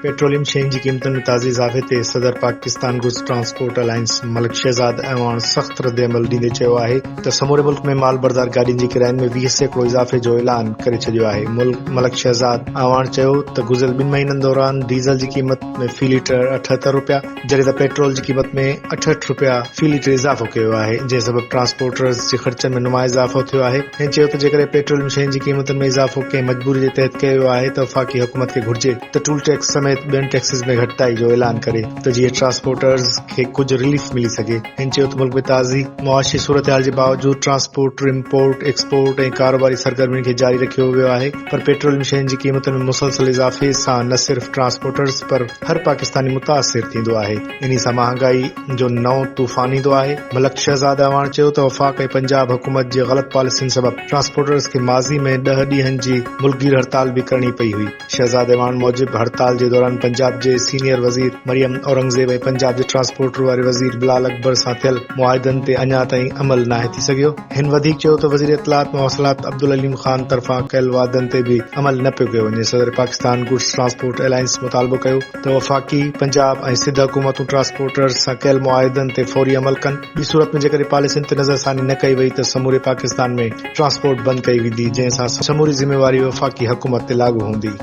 Petroleum शयुनि जी क़ीमतुनि में ताज़ी इज़ाफ़े ते सदर Pakistan goods transport alliance Malik Shahzad ऐवान सख़्त रद्द-ए-अमल ॾींदे चयो आहे त समूरे मुल्क में माल बरदार गाॾियुनि जी किरायनि में 20% इज़ाफ़े जो ऐलान करे छॾियो आहे। मलिक शहज़ाद ऐवान चयो त गुज़िरियल 2 महीननि दौरान डीज़ल जी क़ीमत में फ़ी लीटर 78 रुपया जॾहिं त पेट्रोल जी क़ीमत में 68 रुपया फ़ी लीटर इज़ाफ़ो कयो आहे, जंहिं सबबि ट्रांसपोर्टर्स जे ख़र्चनि में नुमाया इज़ाफ़ो थियो आहे। हिन चयो त जेकॾहिं पेट्रोलियम शयुनि जी क़ीमतुनि में इज़ाफ़ो कंहिं मजबूरी जे तहत कयो आहे त वफ़ाक़ी हुकूमत खे घुर्जे त टूल टैक्स समेत ॿियनि टैक्सिस में घटिताई जो ऐलान करे त जीअं ट्रांसपोर्टर्स खे कुझु रिलीफ मिली सघे। हिन चयो त मुल्क में ताज़ी मुआशी सूरतहाल जे बावजूदि ट्रांसपोर्ट, इम्पोर्ट, एक्सपोर्ट ऐं कारोबारी सरगर्मियुनि खे जारी रखियो वियो आहे, पर पेट्रोलियम शयुनि जी क़ीमतुनि में मुसलसल इज़ाफ़े सां न सिर्फ़ ट्रांसपोर्टर्स पर हर पाकिस्तानी मुतासिर थींदो आहे। इन्ही सां महांगाई जो नओं तूफ़ान ईंदो आहे। मलिक शहज़ाद ऐवान चयो त वफ़ाक़ ऐं पंजाब हुकूमत जे ग़लत पॉलिसियुनि सबबि ट्रांसपोर्टर्स खे माज़ी में 10 ॾींहनि जी मुल्कगीर हड़ताल भी करणी पई हुई। शहज़ाद ऐवान मूजिबि हड़ताल जे दौरान पंजाब जे सीनियर वज़ीर मरियम औरंगज़ेब ऐं पंजाब जे ट्रांसपोर्ट वारे वज़ीर बिलाल अकबर सां थियल मुआहिदनि ते अञा ताईं अमल नाहे थी सघियो। हिन वधीक चयो त वज़ीर इत्तलात मवासिलात अब्दुल अलीम ख़ान तरफ़ां कयल वादनि ते भी अमल न पियो कयो वञे। सदर पाकिस्तान गुड्स ट्रांसपोर्ट अलायंस मुतालबो कयो त वफ़ाक़ी, पंजाब ऐं सिंध हुकूमतूं ट्रांसपोर्टर्स सां कयल मुआहिदनि ते फौरी अमल कनि। ॿी सूरत में जेकॾहिं पॉलिसियुनि ते नज़रसानी न कई वई त समूरे पाकिस्तान में ट्रांसपोर्ट बंदि कई वेंदी, जंहिं सां समूरी ज़िम्मेवारी वफ़ाक़ी हुकूमत ते लागू हूंदी।